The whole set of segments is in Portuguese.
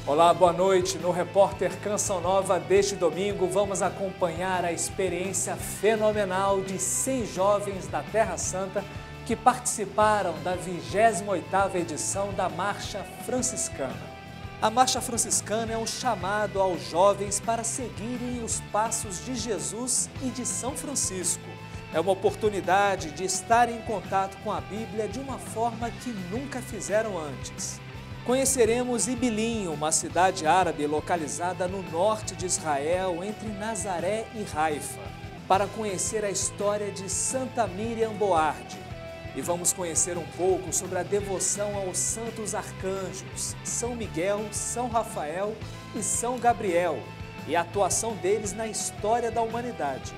Olá, boa noite. No Repórter Canção Nova deste domingo, vamos acompanhar a experiência fenomenal de 100 jovens da Terra Santa que participaram da 28ª edição da Marcha Franciscana. A Marcha Franciscana é um chamado aos jovens para seguirem os passos de Jesus e de São Francisco. É uma oportunidade de estar em contato com a Bíblia de uma forma que nunca fizeram antes. Conheceremos Ibilim, uma cidade árabe localizada no norte de Israel, entre Nazaré e Haifa, para conhecer a história de Santa Miriam Boardi. E vamos conhecer um pouco sobre a devoção aos santos arcanjos, São Miguel, São Rafael e São Gabriel, e a atuação deles na história da humanidade.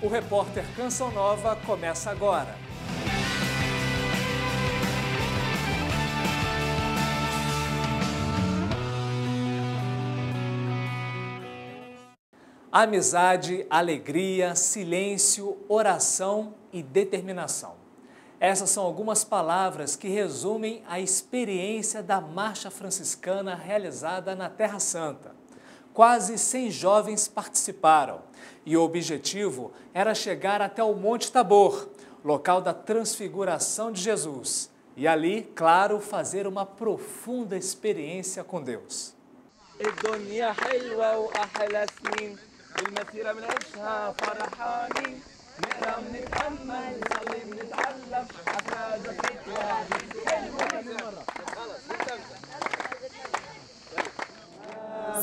O Repórter Canção Nova começa agora. Amizade, alegria, silêncio, oração e determinação. Essas são algumas palavras que resumem a experiência da Marcha Franciscana realizada na Terra Santa. Quase 100 jovens participaram e o objetivo era chegar até o Monte Tabor, local da transfiguração de Jesus, e ali, claro, fazer uma profunda experiência com Deus.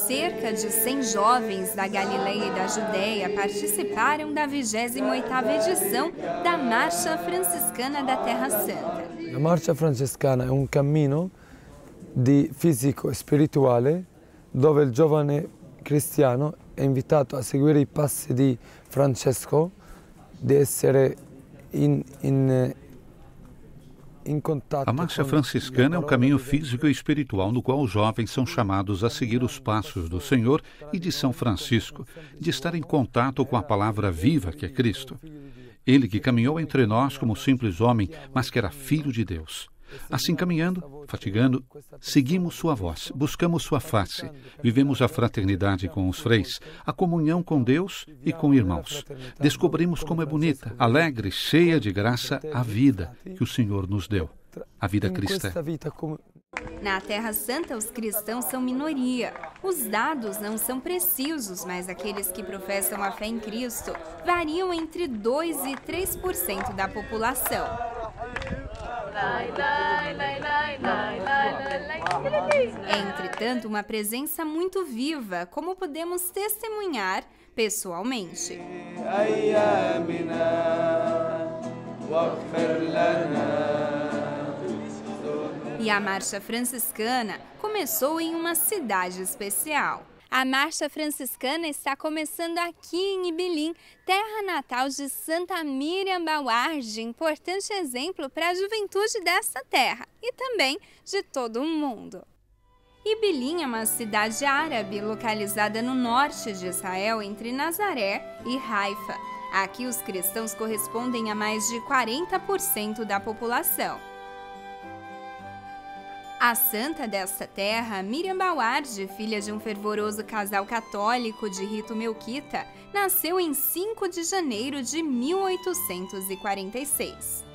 Cerca de 100 jovens da Galileia e da Judéia participaram da 28ª edição da Marcha Franciscana da Terra Santa. A Marcha Franciscana è un cammino fisico e spirituale dove il giovane cristiano è invitato a seguire i passi di Francesco, di essere A Marcha Franciscana é um caminho físico e espiritual no qual os jovens são chamados a seguir os passos do Senhor e de São Francisco, de estar em contato com a palavra viva que é Cristo. Ele que caminhou entre nós como simples homem, mas que era Filho de Deus. Assim, caminhando, fatigando, seguimos sua voz, buscamos sua face, vivemos a fraternidade com os freis, a comunhão com Deus e com irmãos. Descobrimos como é bonita, alegre, cheia de graça a vida que o Senhor nos deu, a vida cristã. Na Terra Santa, os cristãos são minoria. Os dados não são precisos, mas aqueles que professam a fé em Cristo variam entre 2% e 3% da população. É, entretanto, uma presença muito viva, como podemos testemunhar pessoalmente. E a Marcha Franciscana começou em uma cidade especial. A Marcha Franciscana está começando aqui em Ibilim, terra natal de Santa Miriam Boardi, importante exemplo para a juventude dessa terra e também de todo o mundo. Ibilim é uma cidade árabe localizada no norte de Israel, entre Nazaré e Haifa. Aqui os cristãos correspondem a mais de 40% da população. A santa desta terra, Miriam Boardi, filha de um fervoroso casal católico de rito melquita, nasceu em 5 de janeiro de 1846.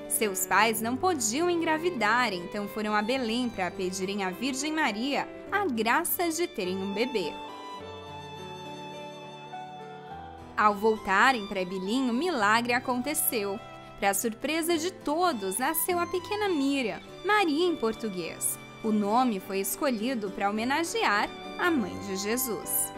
Seus pais não podiam engravidar, então foram a Belém para pedirem à Virgem Maria a graça de terem um bebê. Ao voltarem para Ibilim, o milagre aconteceu. Para a surpresa de todos, nasceu a pequena Miriam, Maria em português. O nome foi escolhido para homenagear a mãe de Jesus.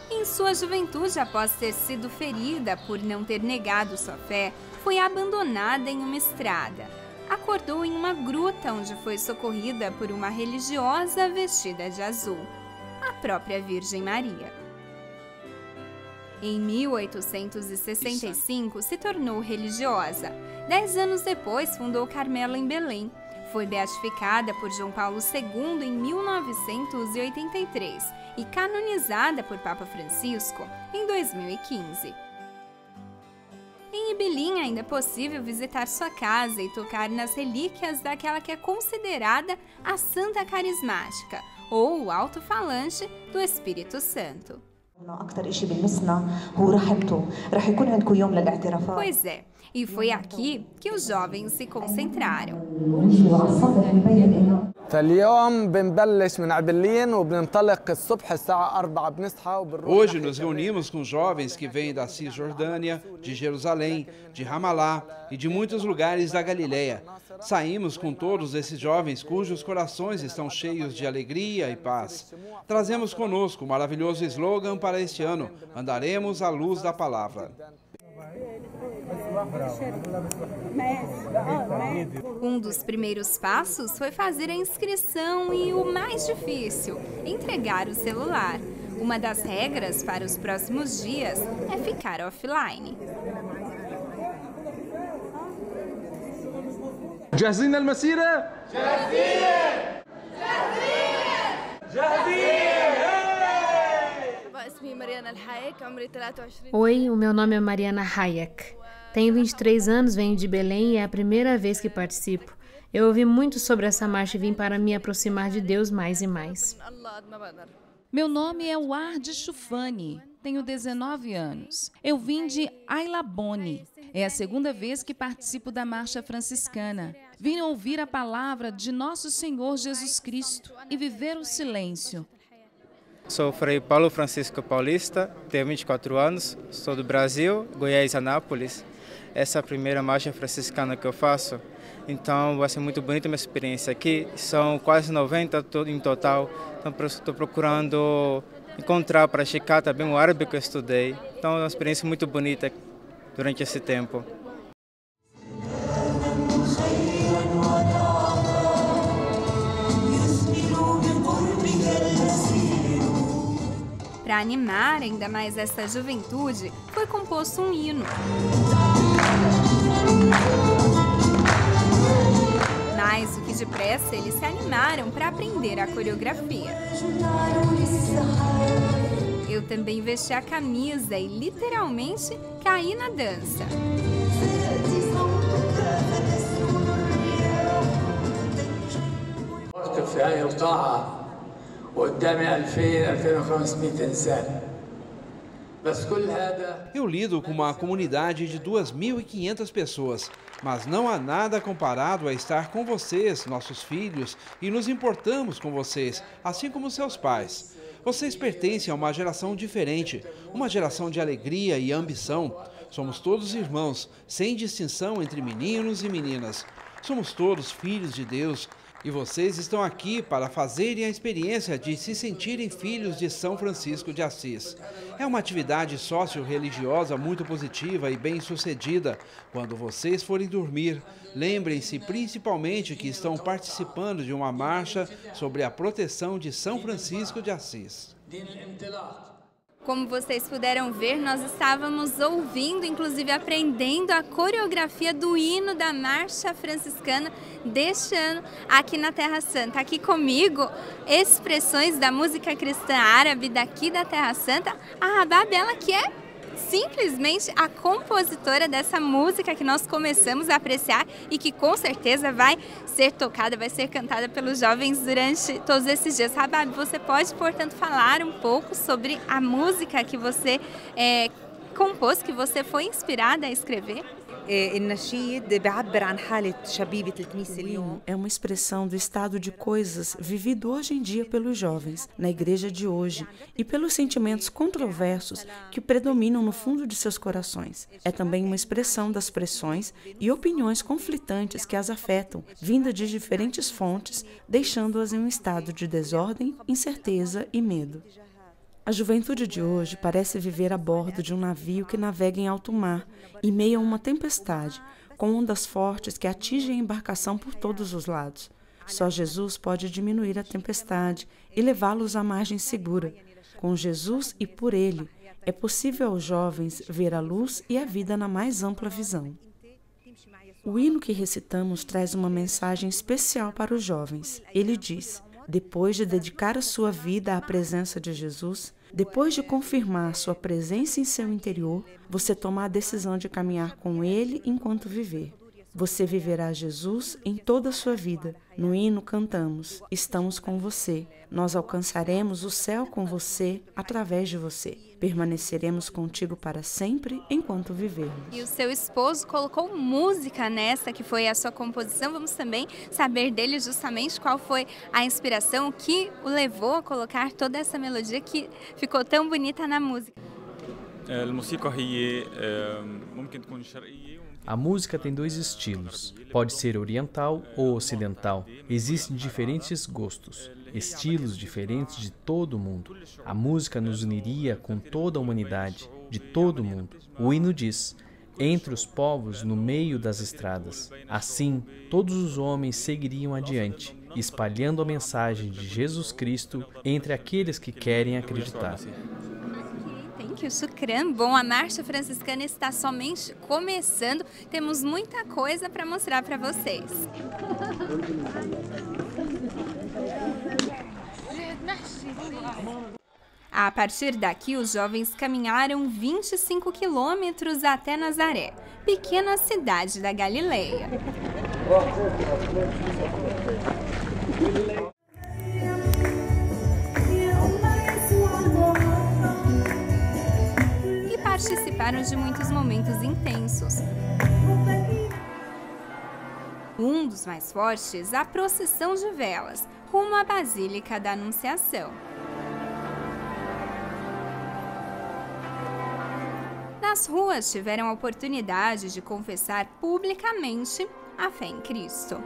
Em sua juventude, após ter sido ferida por não ter negado sua fé, foi abandonada em uma estrada. Acordou em uma gruta onde foi socorrida por uma religiosa vestida de azul, a própria Virgem Maria. Em 1865, se tornou religiosa. 10 anos depois, fundou Carmelo em Belém. Foi beatificada por João Paulo II em 1983 e canonizada por Papa Francisco em 2015. Em Em Ibilin ainda é possível visitar sua casa e tocar nas relíquias daquela que é considerada a Santa Carismática, ou o alto-falante do Espírito Santo. Pois é, e foi aqui que os jovens se concentraram. Hoje nos reunimos com jovens que vêm da Cisjordânia, de Jerusalém, de Ramalá e de muitos lugares da Galileia. Saímos com todos esses jovens cujos corações estão cheios de alegria e paz. Trazemos conosco o maravilhoso slogan para este ano: andaremos à luz da palavra. Um dos primeiros passos foi fazer a inscrição e o mais difícil, entregar o celular. Uma das regras para os próximos dias é ficar offline. جاهزين للمسيرة؟ Oi, o meu nome é Mariana Hayek. Tenho 23 anos, venho de Belém e é a primeira vez que participo. Eu ouvi muito sobre essa marcha e vim para me aproximar de Deus mais e mais. Meu nome é Ward Chufani, tenho 19 anos. Eu vim de Ailabone. É a segunda vez que participo da Marcha Franciscana. Vim ouvir a palavra de nosso Senhor Jesus Cristo e viver o silêncio. Sou Frei Paulo Francisco Paulista, tenho 24 anos, sou do Brasil, Goiás, Anápolis. Essa é a primeira marcha franciscana que eu faço, então vai ser muito bonita a minha experiência aqui. São quase 90 em total, então estou procurando encontrar, praticar também o árabe que eu estudei. Então é uma experiência muito bonita durante esse tempo. Para animar ainda mais essa juventude, foi composto um hino. Mais do que depressa, eles se animaram para aprender a coreografia. Eu também vesti a camisa e literalmente caí na dança. Eu lido com uma comunidade de 2.500 pessoas, mas não há nada comparado a estar com vocês, nossos filhos, e nos importamos com vocês, assim como seus pais. Vocês pertencem a uma geração diferente, uma geração de alegria e ambição. Somos todos irmãos, sem distinção entre meninos e meninas. Somos todos filhos de Deus. E vocês estão aqui para fazerem a experiência de se sentirem filhos de São Francisco de Assis. É uma atividade socio-religiosa muito positiva e bem-sucedida. Quando vocês forem dormir, lembrem-se principalmente que estão participando de uma marcha sobre a proteção de São Francisco de Assis. Como vocês puderam ver, nós estávamos ouvindo, inclusive aprendendo a coreografia do hino da Marcha Franciscana deste ano aqui na Terra Santa. Aqui comigo, expressões da música cristã árabe daqui da Terra Santa, a Rabab, ela que é simplesmente a compositora dessa música que nós começamos a apreciar e que com certeza vai ser tocada, vai ser cantada pelos jovens durante todos esses dias. Rabab, você pode, portanto, falar um pouco sobre a música que você compôs, que você foi inspirada a escrever? É uma expressão do estado de coisas vivido hoje em dia pelos jovens, na igreja de hoje, e pelos sentimentos controversos que predominam no fundo de seus corações. É também uma expressão das pressões e opiniões conflitantes que as afetam, vinda de diferentes fontes, deixando-as em um estado de desordem, incerteza e medo. A juventude de hoje parece viver a bordo de um navio que navega em alto mar, em meio a uma tempestade, com ondas fortes que atingem a embarcação por todos os lados. Só Jesus pode diminuir a tempestade e levá-los à margem segura. Com Jesus e por Ele, é possível aos jovens ver a luz e a vida na mais ampla visão. O hino que recitamos traz uma mensagem especial para os jovens. Ele diz: depois de dedicar a sua vida à presença de Jesus, Depois de confirmar sua presença em seu interior, você toma a decisão de caminhar com Ele enquanto viver. Você viverá Jesus em toda a sua vida. No hino cantamos: estamos com você. Nós alcançaremos o céu com você, através de você. Permaneceremos contigo para sempre, enquanto vivermos. E o seu esposo colocou música nessa, que foi a sua composição. Vamos também saber dele justamente qual foi a inspiração, o que o levou a colocar toda essa melodia que ficou tão bonita na música. A música tem dois estilos, pode ser oriental ou ocidental. Existem diferentes gostos, estilos diferentes de todo o mundo. A música nos uniria com toda a humanidade, de todo o mundo. O hino diz: entre os povos, no meio das estradas. Assim, todos os homens seguiriam adiante, espalhando a mensagem de Jesus Cristo entre aqueles que querem acreditar. Que o Shukran. Bom, a Marcha Franciscana está somente começando. Temos muita coisa para mostrar para vocês. A partir daqui, os jovens caminharam 25 quilômetros até Nazaré, pequena cidade da Galileia. Participaram de muitos momentos intensos. Um dos mais fortes, a procissão de velas, rumo à Basílica da Anunciação. Nas ruas tiveram a oportunidade de confessar publicamente a fé em Cristo.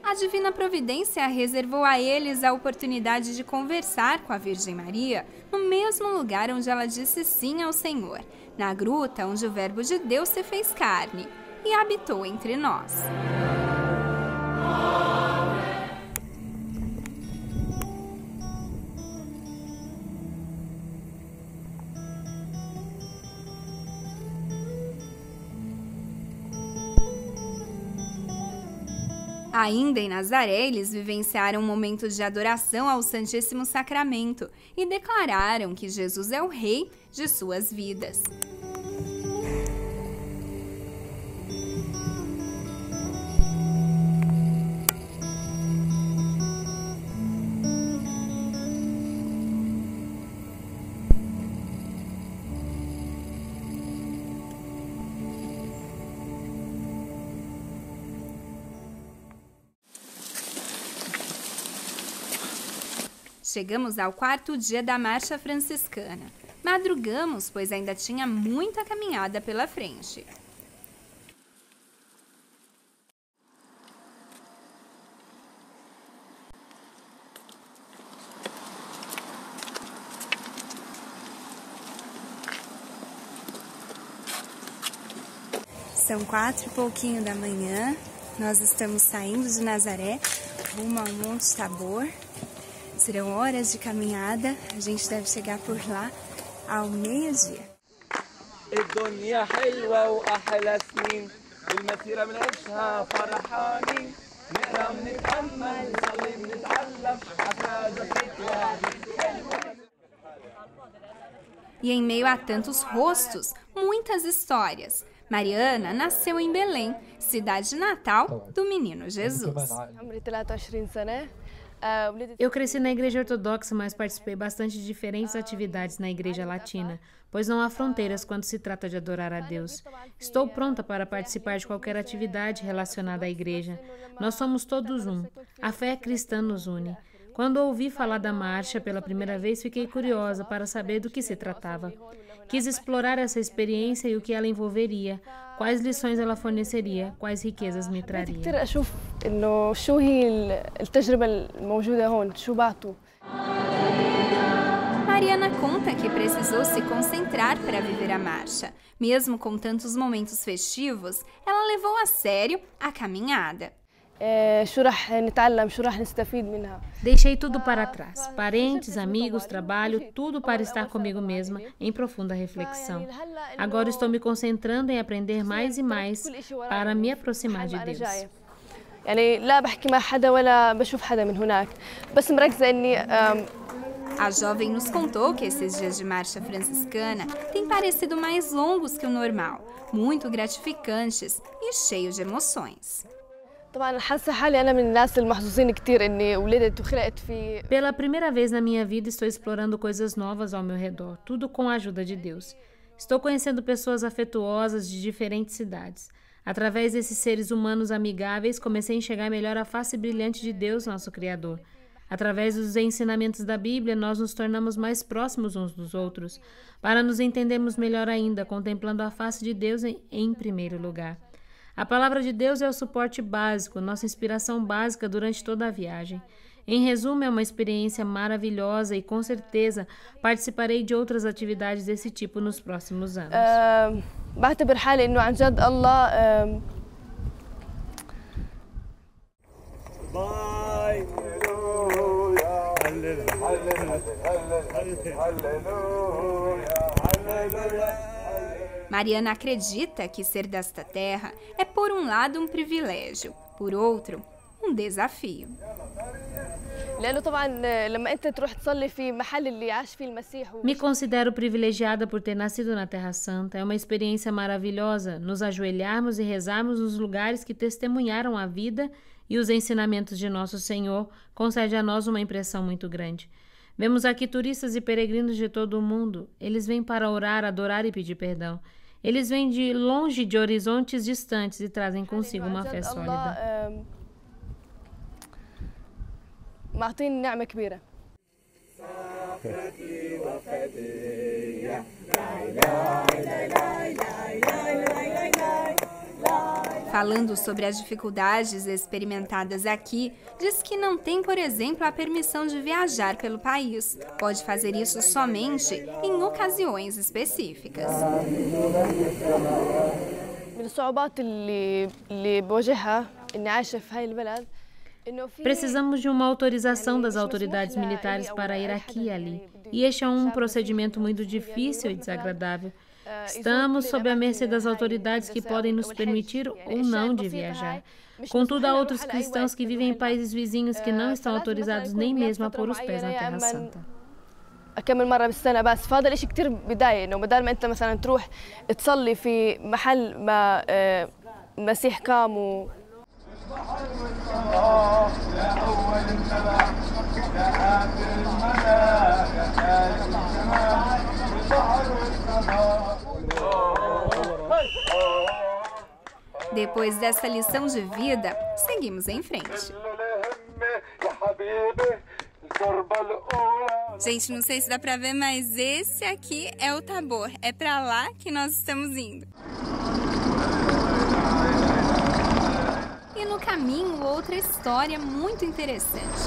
A Divina Providência reservou a eles a oportunidade de conversar com a Virgem Maria no mesmo lugar onde ela disse sim ao Senhor, na gruta onde o Verbo de Deus se fez carne e habitou entre nós. Ainda em Nazaré, eles vivenciaram um momento de adoração ao Santíssimo Sacramento e declararam que Jesus é o Rei de suas vidas. Chegamos ao 4º dia da Marcha Franciscana. Madrugamos, pois ainda tinha muita caminhada pela frente. São 4 e pouquinho da manhã. Nós estamos saindo de Nazaré, rumo ao Monte Tabor. Serão horas de caminhada, a gente deve chegar por lá ao meio-dia. E em meio a tantos rostos, muitas histórias. Mariana nasceu em Belém, cidade natal do menino Jesus. Eu cresci na igreja ortodoxa, mas participei bastante de diferentes atividades na igreja latina, pois não há fronteiras quando se trata de adorar a Deus. Estou pronta para participar de qualquer atividade relacionada à igreja. Nós somos todos um. A fé cristã nos une. Quando ouvi falar da marcha pela primeira vez, fiquei curiosa para saber do que se tratava. Quis explorar essa experiência e o que ela envolveria, quais lições ela forneceria, quais riquezas me traria. Mariana conta que precisou se concentrar para viver a marcha. Mesmo com tantos momentos festivos, ela levou a sério a caminhada. Deixei tudo para trás, parentes, amigos, trabalho, tudo para estar comigo mesma em profunda reflexão. Agora estou me concentrando em aprender mais e mais para me aproximar de Deus. A jovem nos contou que esses dias de marcha franciscana têm parecido mais longos que o normal, muito gratificantes e cheios de emoções. Pela primeira vez na minha vida, estou explorando coisas novas ao meu redor, tudo com a ajuda de Deus. Estou conhecendo pessoas afetuosas de diferentes cidades. Através desses seres humanos amigáveis, comecei a enxergar melhor a face brilhante de Deus, nosso Criador. Através dos ensinamentos da Bíblia, nós nos tornamos mais próximos uns dos outros, para nos entendermos melhor ainda, contemplando a face de Deus em primeiro lugar. A palavra de Deus é o suporte básico, nossa inspiração básica durante toda a viagem. Em resumo, é uma experiência maravilhosa e, com certeza, participarei de outras atividades desse tipo nos próximos anos. Mariana acredita que ser desta terra é, por um lado, um privilégio, por outro, um desafio. Me considero privilegiada por ter nascido na Terra Santa. É uma experiência maravilhosa nos ajoelharmos e rezarmos nos lugares que testemunharam a vida e os ensinamentos de nosso Senhor. Concede a nós uma impressão muito grande. Vemos aqui turistas e peregrinos de todo o mundo. Eles vêm para orar, adorar e pedir perdão. Eles vêm de longe, de horizontes distantes, e trazem consigo uma fé sólida. Falando sobre as dificuldades experimentadas aqui, diz que não tem, por exemplo, a permissão de viajar pelo país. Pode fazer isso somente em ocasiões específicas. Precisamos de uma autorização das autoridades militares para ir aqui e ali. E este é um procedimento muito difícil e desagradável. Estamos sob a mercê das autoridades que podem nos permitir ou não de viajar. Contudo, há outros cristãos que vivem em países vizinhos que não estão autorizados nem mesmo a pôr os pés na Terra Santa. كم مرة بالسنة بس فهذا الاشي كتير بداية انه بدل ما انت مثلا تروح تصلي في محل ما المسيح قام Depois dessa lição de vida, seguimos em frente. Gente, não sei se dá pra ver, mas esse aqui é o Tabor. É pra lá que nós estamos indo. E no caminho, outra história muito interessante.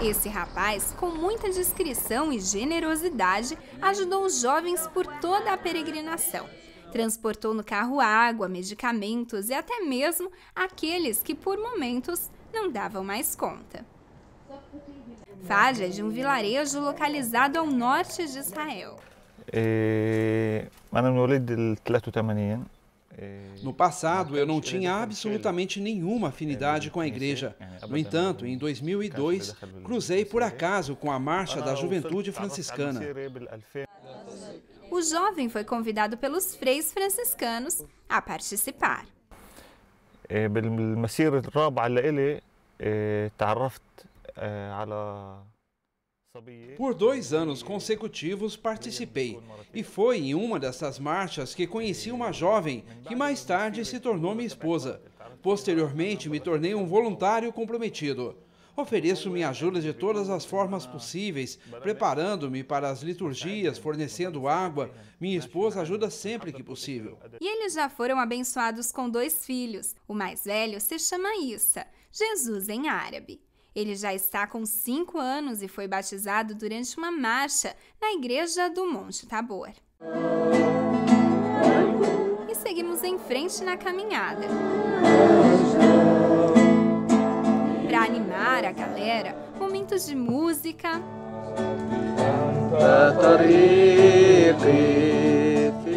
Esse rapaz, com muita discrição e generosidade, ajudou os jovens por toda a peregrinação. Transportou no carro água, medicamentos e até mesmo aqueles que, por momentos, não davam mais conta. Faja é de um vilarejo localizado ao norte de Israel. No passado, eu não tinha absolutamente nenhuma afinidade com a igreja. No entanto, em 2002, cruzei por acaso com a Marcha da Juventude Franciscana. O jovem foi convidado pelos freis franciscanos a participar. Por 2 anos consecutivos participei, e foi em uma dessas marchas que conheci uma jovem que mais tarde se tornou minha esposa. Posteriormente, me tornei um voluntário comprometido. Ofereço minha ajuda de todas as formas possíveis, preparando-me para as liturgias, fornecendo água. Minha esposa ajuda sempre que possível. E eles já foram abençoados com 2 filhos. O mais velho se chama Issa, Jesus em árabe. Ele já está com 5 anos e foi batizado durante uma marcha na igreja do Monte Tabor. E seguimos em frente frente na caminhada. Para animar a galera, momentos de música,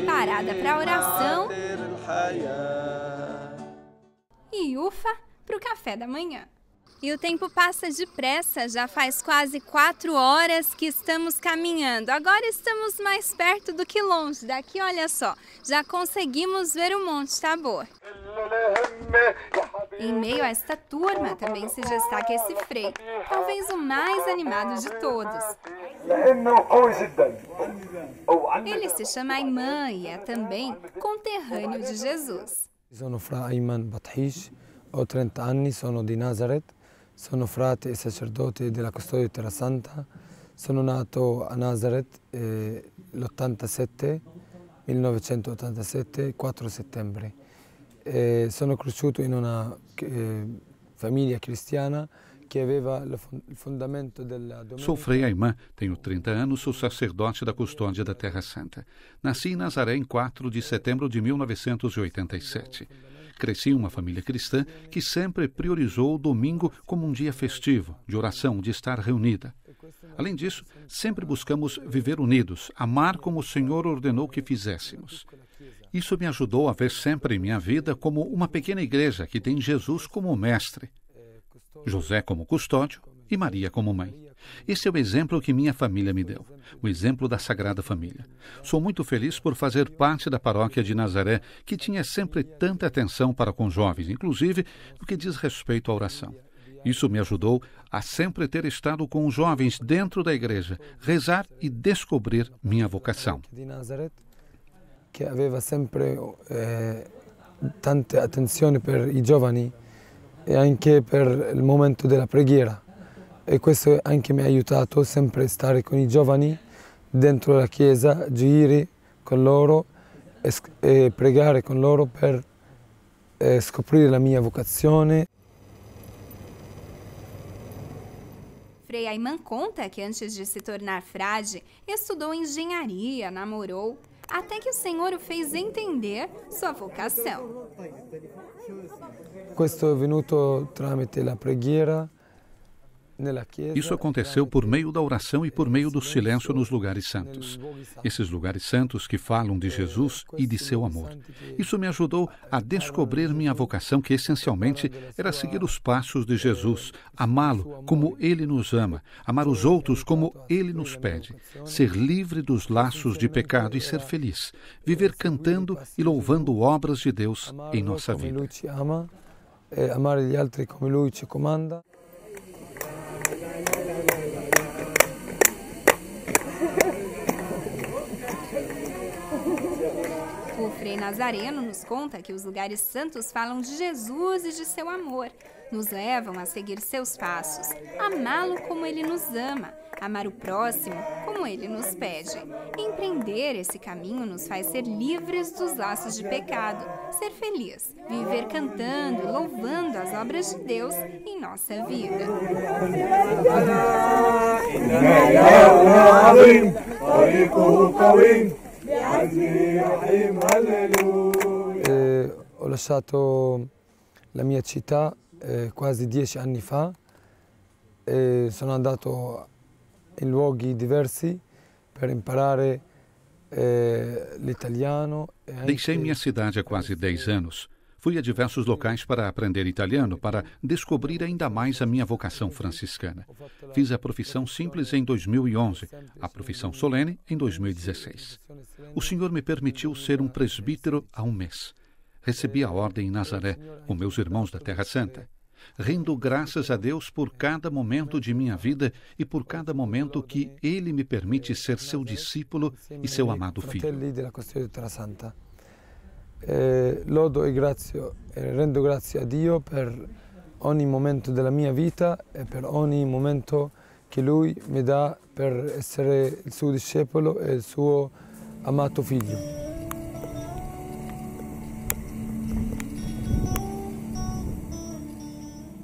parada para oração e ufa para o café da manhã. E o tempo passa depressa, já faz quase 4 horas que estamos caminhando. Agora estamos mais perto do que longe. Daqui, olha só, já conseguimos ver o Monte Tabor. Em meio a esta turma também se destaca esse frei, talvez o mais animado de todos. Ele se chama Ayman e é também conterrâneo de Jesus. Sono fra Ayman Bathish, ho 30 anni, sono di Nazareth, sono frate e sacerdote della Custodia di Terra Santa, sono nato a Nazareth l'87, 1987, 4 settembre. Sono cresciuto in una famiglia cristiana que aveva il fondamento della domenica. Sou Frei Ayman, tenho 30 anos, sou sacerdote da Custódia da Terra Santa. Nasci em Nazaré em 4 de setembro de 1987. Cresci em uma família cristã que sempre priorizou o domingo como um dia festivo, de oração, de estar reunida. Além disso, sempre buscamos viver unidos, amar como o Senhor ordenou que fizéssemos. Isso me ajudou a ver sempre em minha vida como uma pequena igreja que tem Jesus como mestre, José como custódio e Maria como mãe. Esse é o exemplo que minha família me deu, o exemplo da Sagrada Família. Sou muito feliz por fazer parte da paróquia de Nazaré, que tinha sempre tanta atenção para com jovens, inclusive no que diz respeito à oração. Isso me ajudou a sempre ter estado com os jovens dentro da igreja, rezar e descobrir minha vocação. Que aveva sempre tanta attenzione per i giovani e anche per il momento della preghiera. E questo anche mi ha aiutato sempre a stare con i giovani dentro la chiesa, giri con loro e pregare con loro per scoprire la mia vocazione. Frei Ayman conta que antes de se tornar frade, estudou engenharia, namorou, até que o Senhor o fez entender sua vocação. Questo è venuto tramite la preghiera. Isso aconteceu por meio da oração e por meio do silêncio nos lugares santos. Esses lugares santos que falam de Jesus e de seu amor. Isso me ajudou a descobrir minha vocação, que essencialmente era seguir os passos de Jesus, amá-lo como Ele nos ama, amar os outros como Ele nos pede, ser livre dos laços de pecado e ser feliz, viver cantando e louvando obras de Deus em nossa vida. Amare gli altri come Lui ci comanda. O Frei Nazareno nos conta que os lugares santos falam de Jesus e de seu amor, nos levam a seguir seus passos, amá-lo como Ele nos ama, amar o próximo como Ele nos pede. Empreender esse caminho nos faz ser livres dos laços de pecado, ser feliz, viver cantando e louvando as obras de Deus em nossa vida. Ho lasciato la mia città quasi 10 anni fa e sono andato in luoghi diversi per imparare l'italiano. Deixei minha cidade há quase 10 anos. Fui a diversos locais para aprender italiano, para descobrir ainda mais a minha vocação franciscana. Fiz a profissão simples em 2011, a profissão solene em 2016. O Senhor me permitiu ser um presbítero há um mês. Recebi a ordem em Nazaré, com meus irmãos da Terra Santa. Rendo graças a Deus por cada momento de minha vida e por cada momento que Ele me permite ser seu discípulo e seu amado filho. Lodo e rendo grazie a Dio per ogni momento della mia vita e per ogni momento che Lui mi dà per essere il suo discepolo e il suo amato figlio.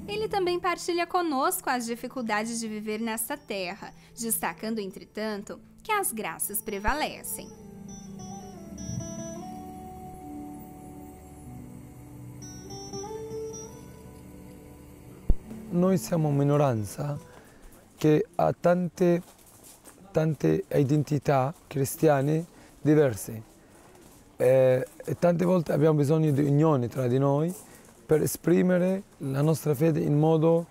Ele também partilha conosco as dificuldades de viver nesta terra, destacando, entretanto, que as graças prevalecem. noi siamo minoranza che ha tante identità cristiane diverse e tante volte abbiamo bisogno di unione tra di noi per esprimere la nostra fede in modo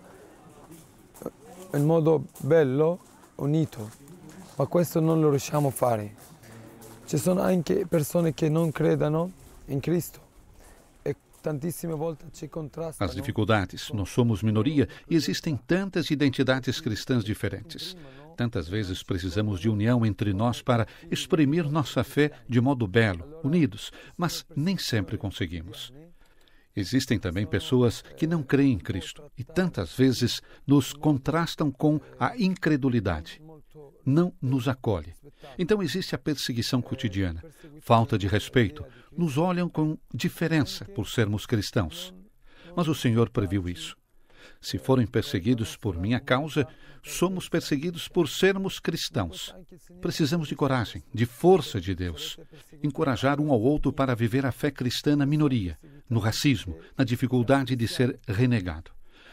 bello, unito, ma questo non lo riusciamo a fare. Ci sono anche persone che non credono in Cristo. As dificuldades, nós somos minoria e existem tantas identidades cristãs diferentes. Tantas vezes precisamos de união entre nós para exprimir nossa fé de modo belo, unidos, mas nem sempre conseguimos. Existem também pessoas que não creem em Cristo e tantas vezes nos contrastam com a incredulidade. Não nos acolhe. Então existe a perseguição cotidiana, falta de respeito, nos olham com diferença por sermos cristãos. Mas o Senhor previu isso. Se forem perseguidos por minha causa, somos perseguidos por sermos cristãos. Precisamos de coragem, de força de Deus. Encorajar um ao outro para viver a fé cristã na minoria, no racismo, na dificuldade de ser renegado.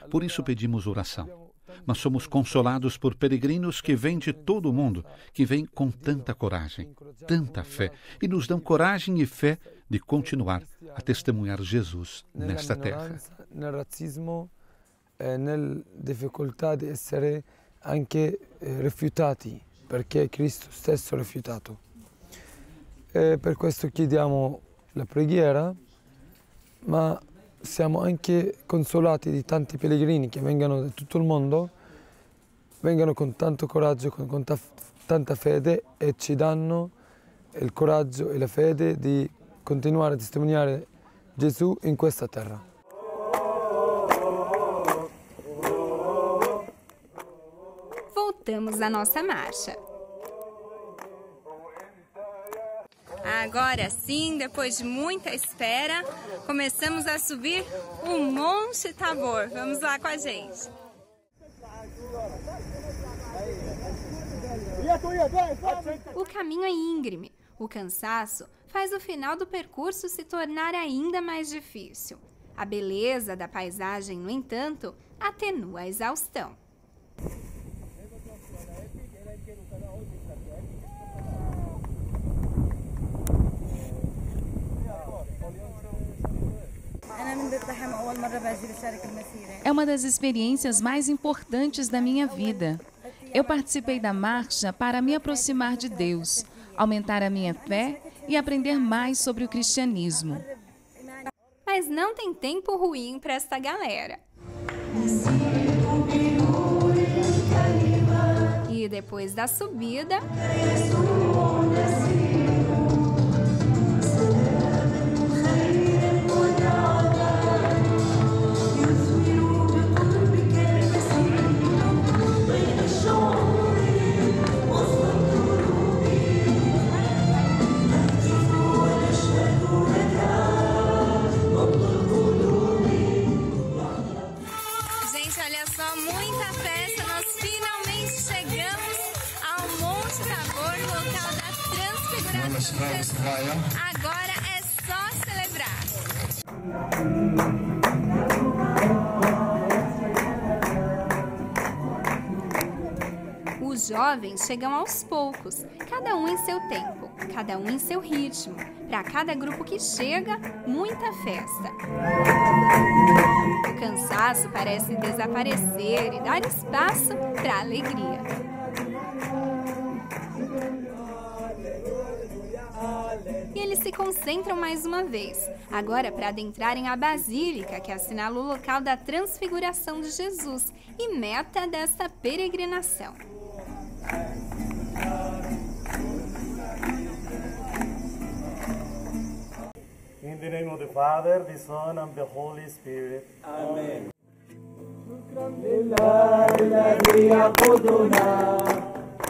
Por isso pedimos oração. Mas somos consolados por peregrinos que vêm de todo o mundo, que vêm com tanta coragem, tanta fé, e nos dão coragem e fé de continuar a testemunhar Jesus nesta terra. Nel razzismo, nella difficoltà di essere anche rifiutati, perché Cristo stesso è rifiutato. Per questo chiediamo la preghiera, ma siamo anche consolati di tanti pellegrini che vengono da tutto il mondo, vengono con tanto coraggio, con tanta fede e ci danno il coraggio e la fede di continuare a testimoniare Gesù in questa terra. Voltamos à nossa marcha. Agora sim, depois de muita espera, começamos a subir o Monte Tabor. Vamos lá com a gente. O caminho é íngreme. O cansaço faz o final do percurso se tornar ainda mais difícil. A beleza da paisagem, no entanto, atenua a exaustão. É uma das experiências mais importantes da minha vida. Eu participei da marcha para me aproximar de Deus, aumentar a minha fé e aprender mais sobre o cristianismo. Mas não tem tempo ruim para esta galera. E depois da subida, agora é só celebrar. Os jovens chegam aos poucos, cada um em seu tempo, cada um em seu ritmo. Para cada grupo que chega, muita festa. O cansaço parece desaparecer e dar espaço para a alegria. E eles se concentram mais uma vez, agora para adentrarem a Basílica, que assinala o local da transfiguração de Jesus e meta desta peregrinação. In the name of the Father, the Son, and the Holy Spirit. Amen.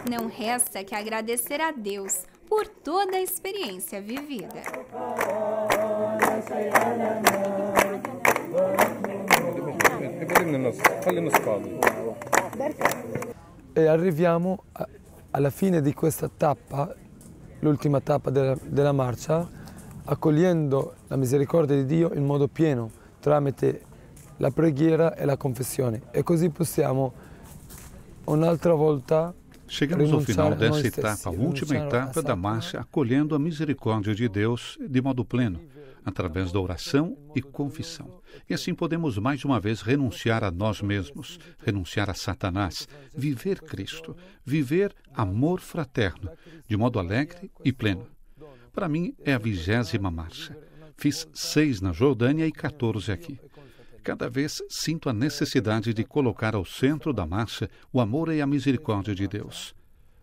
Não resta que agradecer a Deus por toda a experiência vivida. E arriviamo alla fine di questa tappa, l'ultima tappa della marcia, accogliendo la misericordia di Dio in modo pieno, tramite la preghiera e la confessione. E così possiamo un'altra volta chegamos ao final dessa etapa, a última etapa da marcha, acolhendo a misericórdia de Deus de modo pleno, através da oração e confissão. E assim podemos mais uma vez renunciar a nós mesmos, renunciar a Satanás, viver Cristo, viver amor fraterno, de modo alegre e pleno. Para mim é a 20ª marcha. Fiz 6 na Jordânia e 14 aqui. Cada vez sinto a necessidade de colocar ao centro da marcha o amor e a misericórdia de Deus.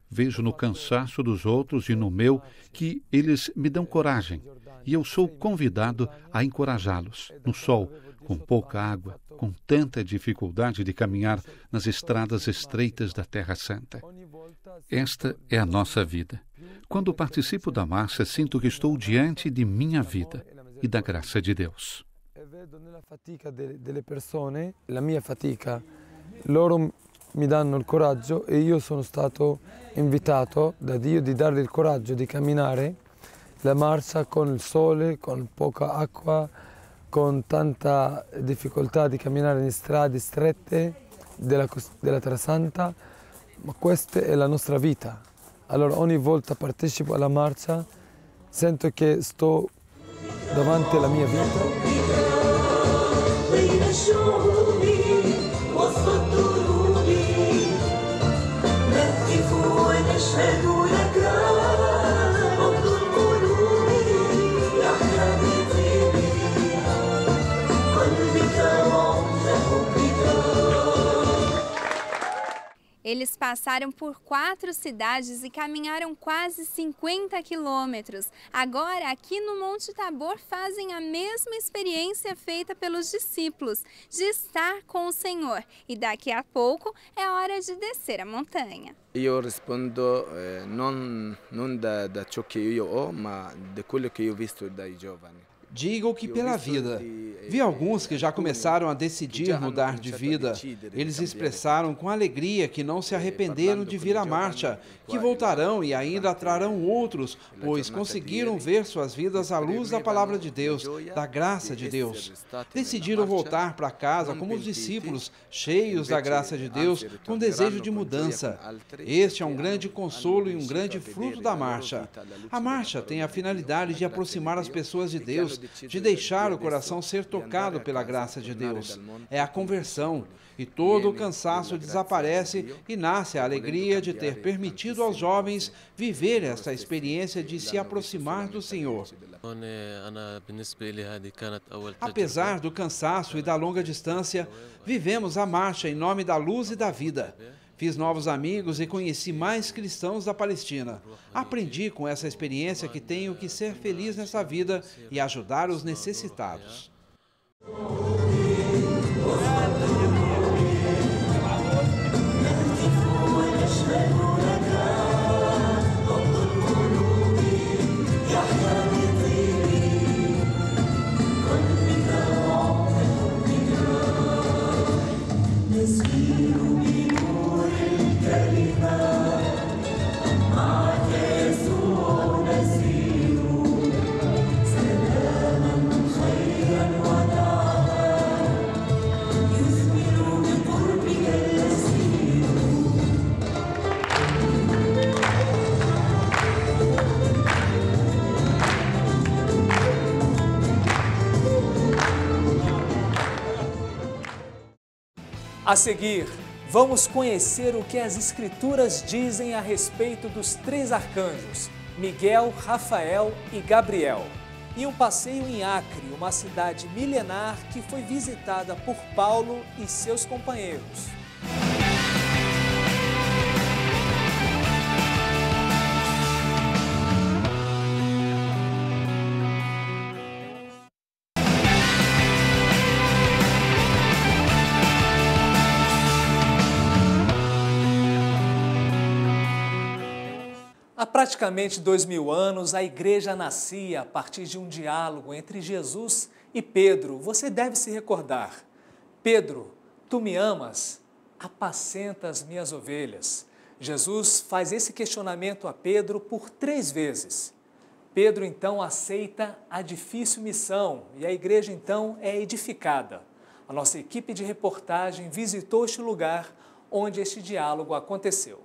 Vejo no cansaço dos outros e no meu que eles me dão coragem, e eu sou convidado a encorajá-los, no sol, com pouca água, com tanta dificuldade de caminhar nas estradas estreitas da Terra Santa. Esta é a nossa vida. Quando participo da marcha, sinto que estou diante de minha vida e da graça de Deus. Vedo nella fatica delle persone, la mia fatica, loro mi danno il coraggio e io sono stato invitato da Dio di dargli il coraggio di camminare la marcia con il sole, con poca acqua, con tanta difficoltà di camminare in strade strette della Terra Santa, ma questa è la nostra vita. Allora ogni volta partecipo alla marcia, sento che sto davanti alla mia vita. Eles passaram por 4 cidades e caminharam quase 50 quilômetros. Agora, aqui no Monte Tabor, fazem a mesma experiência feita pelos discípulos, de estar com o Senhor. E daqui a pouco é hora de descer a montanha. Eu respondo não da ciò che io ho, ma de quello che io ho visto dai giovani. Digo que pela vida. Vi alguns que já começaram a decidir mudar de vida. Eles expressaram com alegria que não se arrependeram de vir à marcha, que voltarão e ainda trarão outros, pois conseguiram ver suas vidas à luz da palavra de Deus, da graça de Deus. Decidiram voltar para casa como os discípulos, cheios da graça de Deus, com desejo de mudança. Este é um grande consolo e um grande fruto da marcha. A marcha tem a finalidade de aproximar as pessoas de Deus, de deixar o coração ser tocado pela graça de Deus. É a conversão, e todo o cansaço desaparece e nasce a alegria de ter permitido aos jovens viver esta experiência de se aproximar do Senhor. Apesar do cansaço e da longa distância, vivemos a marcha em nome da luz e da vida. Fiz novos amigos e conheci mais cristãos da Palestina. Aprendi com essa experiência que tenho que ser feliz nessa vida e ajudar os necessitados. A seguir, vamos conhecer o que as Escrituras dizem a respeito dos 3 arcanjos, Miguel, Rafael e Gabriel. E um passeio em Acre, uma cidade milenar que foi visitada por Paulo e seus companheiros. Há praticamente 2000 anos, a igreja nascia a partir de um diálogo entre Jesus e Pedro. Você deve se recordar. Pedro, tu me amas? Apacenta as minhas ovelhas. Jesus faz esse questionamento a Pedro por 3 vezes. Pedro, então, aceita a difícil missão e a igreja, então, é edificada. A nossa equipe de reportagem visitou este lugar onde este diálogo aconteceu.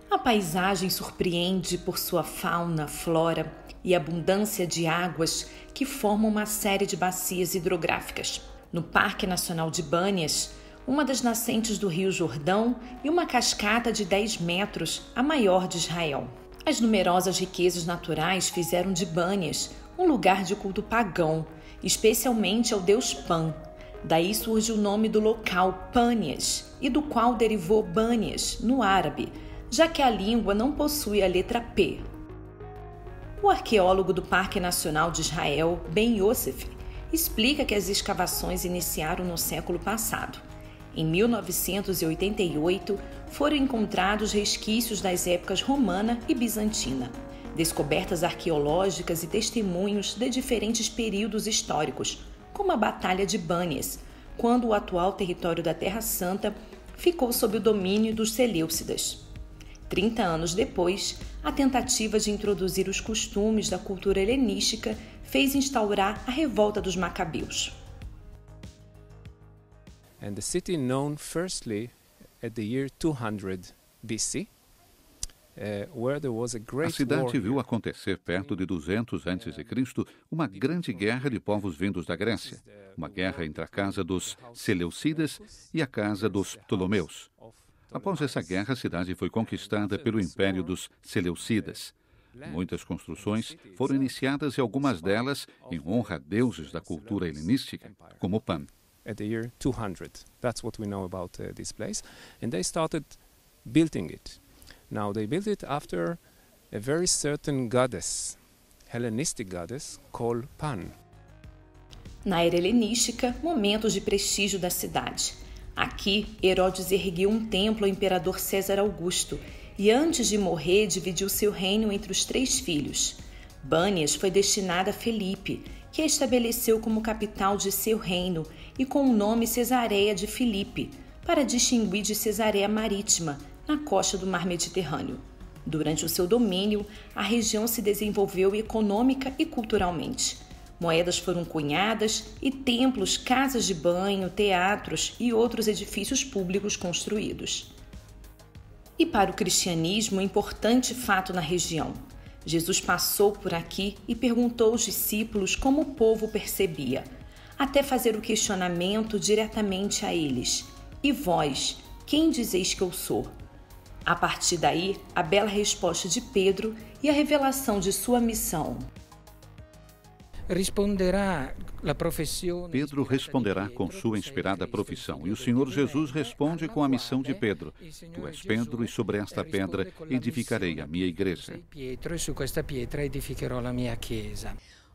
A paisagem surpreende por sua fauna, flora e abundância de águas que formam uma série de bacias hidrográficas. No Parque Nacional de Banias, uma das nascentes do Rio Jordão e uma cascata de 10 metros, a maior de Israel. As numerosas riquezas naturais fizeram de Banias um lugar de culto pagão, especialmente ao deus Pan. Daí surge o nome do local, Pânias, e do qual derivou Banias, no árabe, já que a língua não possui a letra P. O arqueólogo do Parque Nacional de Israel, Ben Yosef, explica que as escavações iniciaram no século passado. Em 1988, foram encontrados resquícios das épocas romana e bizantina, descobertas arqueológicas e testemunhos de diferentes períodos históricos, como a Batalha de Banias, quando o atual território da Terra Santa ficou sob o domínio dos Seleucidas. 30 anos depois, a tentativa de introduzir os costumes da cultura helenística fez instaurar a revolta dos Macabeus. And the city known firstly at the year 200 BC, where there was a great A cidade war. viu acontecer perto de 200 a.C. uma grande guerra de povos vindos da Grécia, uma guerra entre a casa dos Seleucidas e a casa dos Ptolomeus. Após essa guerra, a cidade foi conquistada pelo Império dos Seleucidas. Muitas construções foram iniciadas e algumas delas em honra a deuses da cultura helenística, como Pan. At the year 200. That's what we know about this place. And they started building it. Now they built it after a very certain goddess, Hellenistic goddess, called Pan. Na era helenística, momentos de prestígio da cidade. Aqui, Herodes ergueu um templo ao imperador César Augusto e antes de morrer dividiu seu reino entre os 3 filhos. Banias foi destinada a Filipe, que a estabeleceu como capital de seu reino e com o nome Cesareia de Filipe, para distinguir de Cesareia Marítima, na costa do Mar Mediterrâneo. Durante o seu domínio, a região se desenvolveu econômica e culturalmente. Moedas foram cunhadas e templos, casas de banho, teatros e outros edifícios públicos construídos. E para o cristianismo, um importante fato na região. Jesus passou por aqui e perguntou aos discípulos como o povo percebia, até fazer o questionamento diretamente a eles. E vós, quem dizeis que eu sou? A partir daí, a bela resposta de Pedro e a revelação de sua missão. Pedro responderá com sua inspirada profissão, e o Senhor Jesus responde com a missão de Pedro. Tu és Pedro, e sobre esta pedra edificarei a minha igreja.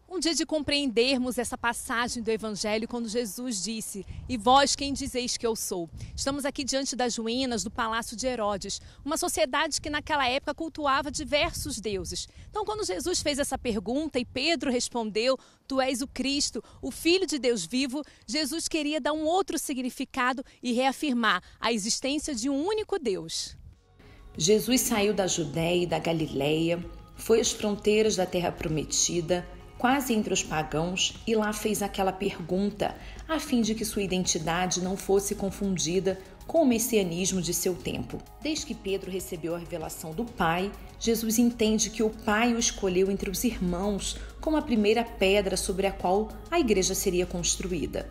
Um dia de compreendermos essa passagem do Evangelho quando Jesus disse: "E vós quem dizeis que eu sou?" Estamos aqui diante das ruínas do Palácio de Herodes, uma sociedade que naquela época cultuava diversos deuses. Então, quando Jesus fez essa pergunta e Pedro respondeu: "Tu és o Cristo, o Filho de Deus vivo", Jesus queria dar um outro significado e reafirmar a existência de um único Deus. Jesus saiu da Judéia e da Galileia, foi às fronteiras da Terra Prometida, quase entre os pagãos, e lá fez aquela pergunta, a fim de que sua identidade não fosse confundida com o messianismo de seu tempo. Desde que Pedro recebeu a revelação do Pai, Jesus entende que o Pai o escolheu entre os irmãos como a primeira pedra sobre a qual a igreja seria construída.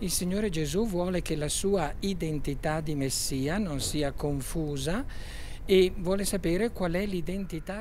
Il Signore Gesù vuole che la sua identità di Messia non sia confusa.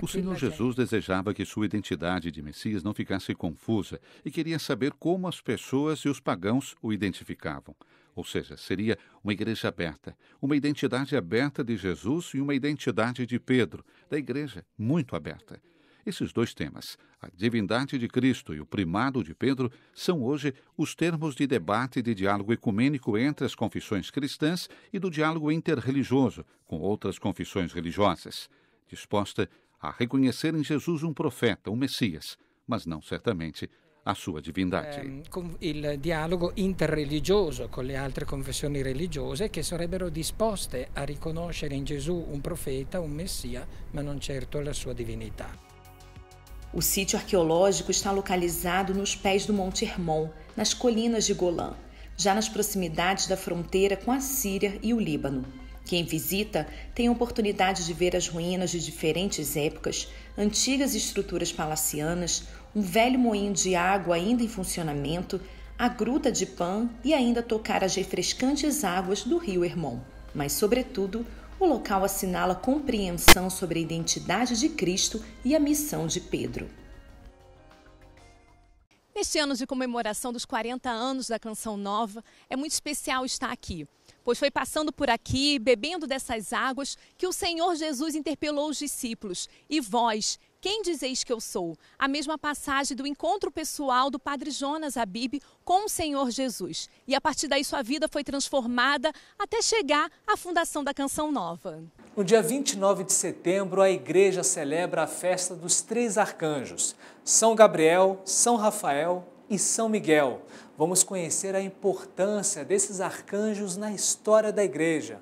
O Senhor Jesus desejava que sua identidade de Messias não ficasse confusa e queria saber como as pessoas e os pagãos o identificavam. Ou seja, seria uma igreja aberta, uma identidade aberta de Jesus e uma identidade de Pedro, da igreja muito aberta. Esses dois temas, a divindade de Cristo e o primado de Pedro, são hoje os termos de debate e de diálogo ecumênico entre as confissões cristãs e do diálogo interreligioso com outras confissões religiosas, disposta a reconhecer em Jesus um profeta, um Messias, mas não certamente a sua divindade. Il dialogo interreligioso con le altre confessioni religiose che sarebbero disposte a riconoscere in Gesù un profeta, un Messia, ma non certo la sua divinità. O sítio arqueológico está localizado nos pés do Monte Hermon, nas colinas de Golã. já nas proximidades da fronteira com a Síria e o Líbano. Quem visita tem a oportunidade de ver as ruínas de diferentes épocas, antigas estruturas palacianas, um velho moinho de água ainda em funcionamento, a gruta de Pan e ainda tocar as refrescantes águas do rio Hermon. Mas, sobretudo, o local assinala compreensão sobre a identidade de Cristo e a missão de Pedro. Neste ano de comemoração dos 40 anos da Canção Nova, é muito especial estar aqui, pois foi passando por aqui, bebendo dessas águas, que o Senhor Jesus interpelou os discípulos. E vós, quem dizeis que eu sou? A mesma passagem do encontro pessoal do padre Jonas Habib com o Senhor Jesus. E a partir daí sua vida foi transformada até chegar à fundação da Canção Nova. No dia 29 de setembro, a igreja celebra a festa dos 3 arcanjos, São Gabriel, São Rafael e São Miguel. Vamos conhecer a importância desses arcanjos na história da igreja,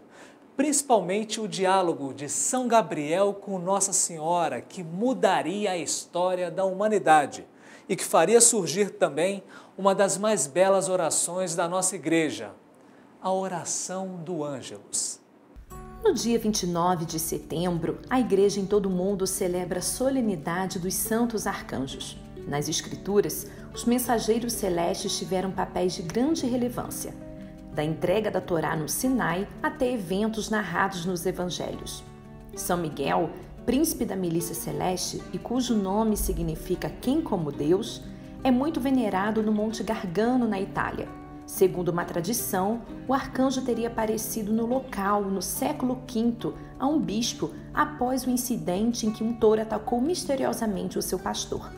principalmente o diálogo de São Gabriel com Nossa Senhora, que mudaria a história da humanidade e que faria surgir também uma das mais belas orações da nossa igreja, a oração do Ângelus. No dia 29 de setembro, a igreja em todo o mundo celebra a solenidade dos santos arcanjos. Nas Escrituras, os mensageiros celestes tiveram papéis de grande relevância, da entrega da Torá no Sinai até eventos narrados nos Evangelhos. São Miguel, príncipe da milícia celeste e cujo nome significa quem como Deus, é muito venerado no Monte Gargano, na Itália. Segundo uma tradição, o arcanjo teria aparecido no local no século V a um bispo após o incidente em que um touro atacou misteriosamente o seu pastor.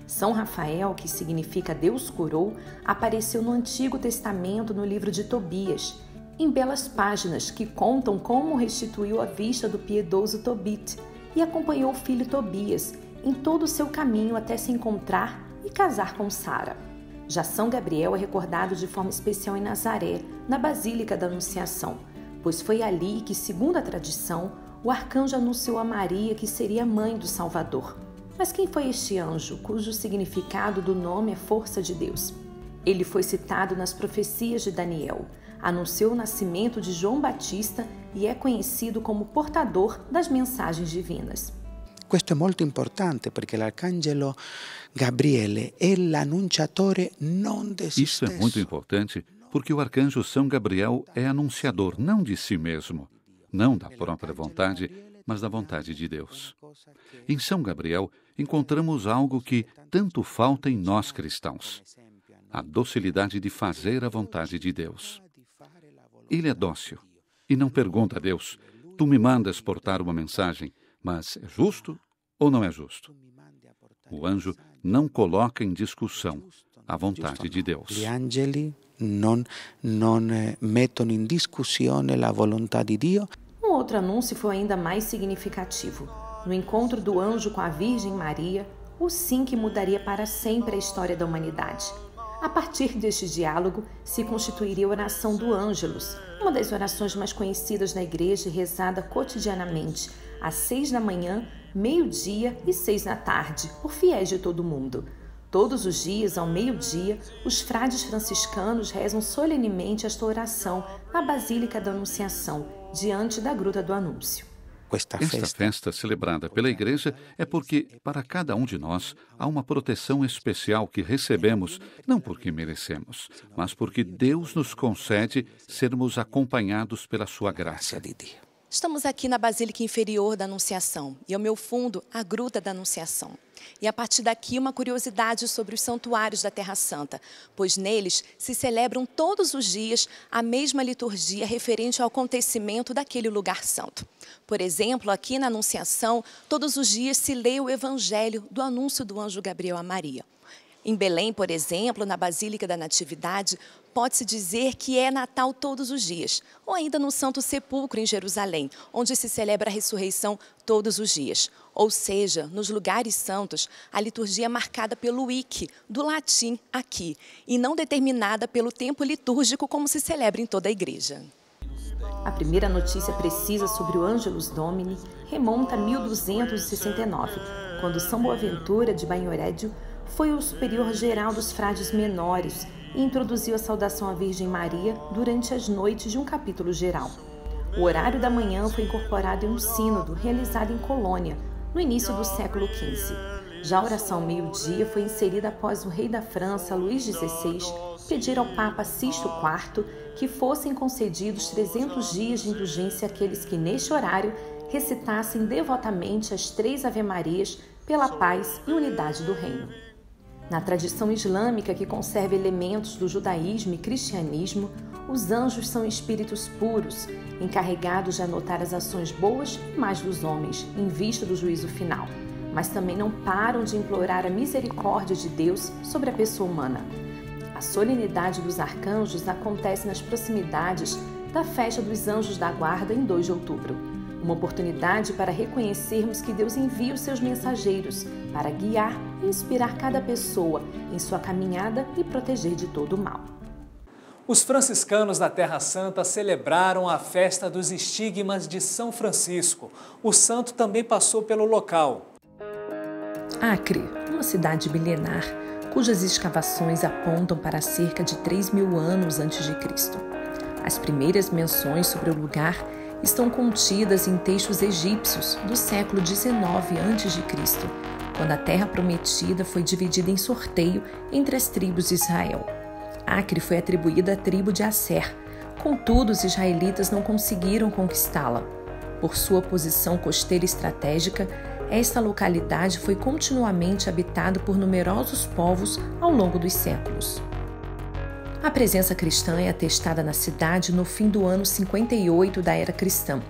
São Rafael, que significa Deus curou, apareceu no Antigo Testamento no livro de Tobias, em belas páginas que contam como restituiu a vista do piedoso Tobit e acompanhou o filho Tobias em todo o seu caminho até se encontrar e casar com Sara. Já São Gabriel é recordado de forma especial em Nazaré, na Basílica da Anunciação, pois foi ali que, segundo a tradição, o arcanjo anunciou a Maria que seria a mãe do Salvador. Mas quem foi este anjo, cujo significado do nome é força de Deus? Ele foi citado nas profecias de Daniel, anunciou o nascimento de João Batista e é conhecido como portador das mensagens divinas. Questo è molto importante perché l'arcangelo Gabriele è l'annunciatore non de se Isso é muito importante porque o arcanjo São Gabriel é anunciador não de si mesmo, não da própria vontade, mas da vontade de Deus. Em São Gabriel encontramos algo que tanto falta em nós cristãos: a docilidade de fazer a vontade de Deus. Ele é dócil e não pergunta a Deus: tu me mandas portar uma mensagem, mas é justo ou não é justo? O anjo não coloca em discussão a vontade de Deus. Gli angeli non mettono in discussione la volontà di Dio. Um outro anúncio foi ainda mais significativo. No encontro do anjo com a Virgem Maria, o sim que mudaria para sempre a história da humanidade. A partir deste diálogo, se constituiria a oração do Ângelus, uma das orações mais conhecidas na igreja e rezada cotidianamente, às 6 da manhã, meio-dia e 6 da tarde, por fiéis de todo o mundo. Todos os dias, ao meio-dia, os frades franciscanos rezam solenemente esta oração na Basílica da Anunciação, diante da Gruta do Anúncio. Esta festa celebrada pela Igreja é porque, para cada um de nós, há uma proteção especial que recebemos, não porque merecemos, mas porque Deus nos concede sermos acompanhados pela sua graça. Estamos aqui na Basílica Inferior da Anunciação e, ao meu fundo, a Gruta da Anunciação. E, a partir daqui, uma curiosidade sobre os santuários da Terra Santa, pois neles se celebram todos os dias a mesma liturgia referente ao acontecimento daquele lugar santo. Por exemplo, aqui na Anunciação, todos os dias se lê o Evangelho do anúncio do anjo Gabriel a Maria. Em Belém, por exemplo, na Basílica da Natividade, pode-se dizer que é Natal todos os dias, ou ainda no Santo Sepulcro, em Jerusalém, onde se celebra a ressurreição todos os dias. Ou seja, nos lugares santos, a liturgia é marcada pelo ic, do latim aqui, e não determinada pelo tempo litúrgico como se celebra em toda a igreja. A primeira notícia precisa sobre o Angelus Domini remonta a 1269, quando São Boaventura de Banhorédio foi o superior-geral dos frades menores e introduziu a saudação à Virgem Maria durante as noites de um capítulo geral. O horário da manhã foi incorporado em um sínodo realizado em Colônia, no início do século XV. Já a oração meio-dia foi inserida após o rei da França, Luís XVI, pedir ao Papa Sisto IV que fossem concedidos 300 dias de indulgência àqueles que, neste horário, recitassem devotamente as 3 Ave-Marias pela paz e unidade do reino. Na tradição islâmica, que conserva elementos do judaísmo e cristianismo, os anjos são espíritos puros, encarregados de anotar as ações boas e más dos homens, em vista do juízo final, mas também não param de implorar a misericórdia de Deus sobre a pessoa humana. A solenidade dos arcanjos acontece nas proximidades da festa dos Anjos da Guarda em 2 de outubro, uma oportunidade para reconhecermos que Deus envia os seus mensageiros para guiar e inspirar cada pessoa em sua caminhada e proteger de todo o mal. Os franciscanos da Terra Santa celebraram a festa dos estigmas de São Francisco. O santo também passou pelo local. Acre, uma cidade milenar, cujas escavações apontam para cerca de 3.000 anos antes de Cristo. As primeiras menções sobre o lugar estão contidas em textos egípcios do século XIX a.C., quando a terra prometida foi dividida em sorteio entre as tribos de Israel. Acre foi atribuída à tribo de Asser, contudo os israelitas não conseguiram conquistá-la. Por sua posição costeira estratégica, esta localidade foi continuamente habitada por numerosos povos ao longo dos séculos. A presença cristã é atestada na cidade no fim do ano 58 da era cristã,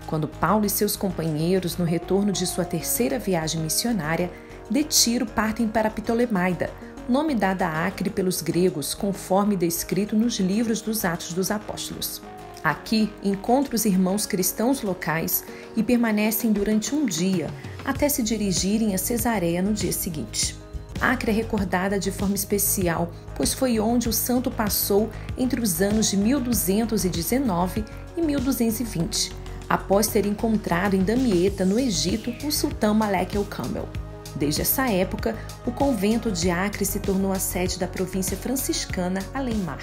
quando Paulo e seus companheiros, no retorno de sua 3ª viagem missionária, de Tiro partem para Ptolemaida, nome dado a Acre pelos gregos, conforme descrito nos livros dos Atos dos Apóstolos. Aqui encontram os irmãos cristãos locais e permanecem durante um dia, até se dirigirem a Cesareia no dia seguinte. Acre é recordada de forma especial, pois foi onde o santo passou entre os anos de 1219 e 1220, após ter encontrado em Damieta, no Egito, o sultão Malek el-Kamel. Desde essa época, o convento de Acre se tornou a sede da província franciscana Além-Mar.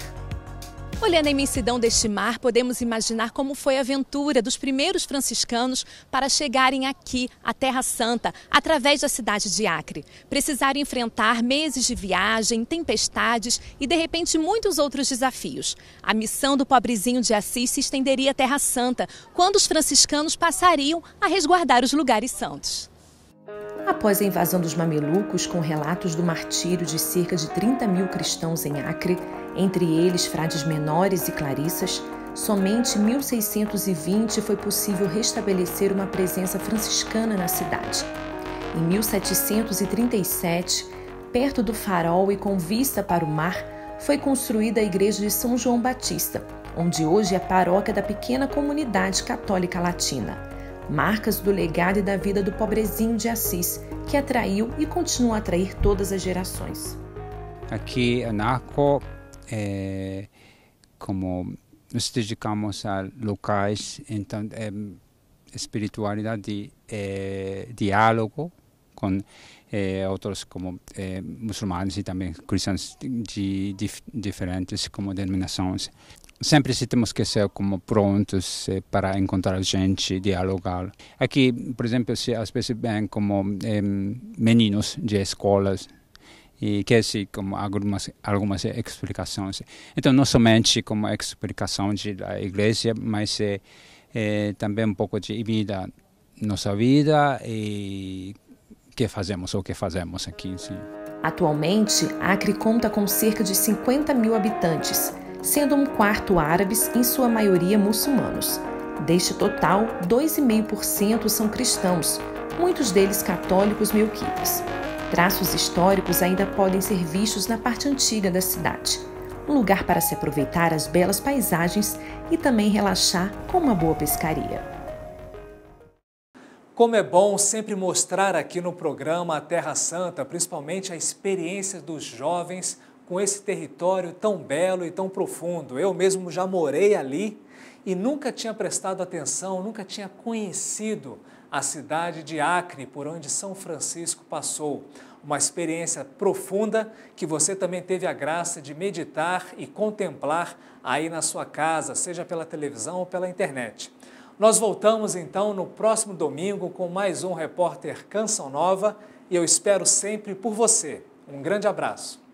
Olhando a imensidão deste mar, podemos imaginar como foi a aventura dos primeiros franciscanos para chegarem aqui, à Terra Santa, através da cidade de Acre. Precisaram enfrentar meses de viagem, tempestades e, de repente, muitos outros desafios. A missão do pobrezinho de Assis se estenderia à Terra Santa, quando os franciscanos passariam a resguardar os lugares santos. Após a invasão dos mamelucos, com relatos do martírio de cerca de 30.000 cristãos em Acre, entre eles frades menores e clarissas, somente em 1620 foi possível restabelecer uma presença franciscana na cidade. Em 1737, perto do farol e com vista para o mar, foi construída a igreja de São João Batista, onde hoje é a paróquia da pequena comunidade católica latina. Marcas do legado e da vida do pobrezinho de Assis, que atraiu e continua a atrair todas as gerações. Aqui em Acre, como nos dedicamos a locais, então espiritualidade, diálogo com outros como muçulmanos e também cristãos de diferentes como denominações. Sempre temos que ser como prontos para encontrar gente, dialogar. Aqui, por exemplo, às vezes vêm como meninos de escolas e querem como algumas explicações. Então, não somente como explicação da igreja, mas também um pouco de vida, nossa vida e o que fazemos aqui. Sim. Atualmente, Acre conta com cerca de 50.000 habitantes, sendo 1/4 árabes, em sua maioria muçulmanos. Deste total, 2,5% são cristãos, muitos deles católicos melquitas. Traços históricos ainda podem ser vistos na parte antiga da cidade, um lugar para se aproveitar as belas paisagens e também relaxar com uma boa pescaria. Como é bom sempre mostrar aqui no programa a Terra Santa, principalmente a experiência dos jovens com esse território tão belo e tão profundo. Eu mesmo já morei ali e nunca tinha prestado atenção, nunca tinha conhecido a cidade de Acre, por onde São Francisco passou. Uma experiência profunda que você também teve a graça de meditar e contemplar aí na sua casa, seja pela televisão ou pela internet. Nós voltamos então no próximo domingo com mais um Repórter Canção Nova e eu espero sempre por você. Um grande abraço.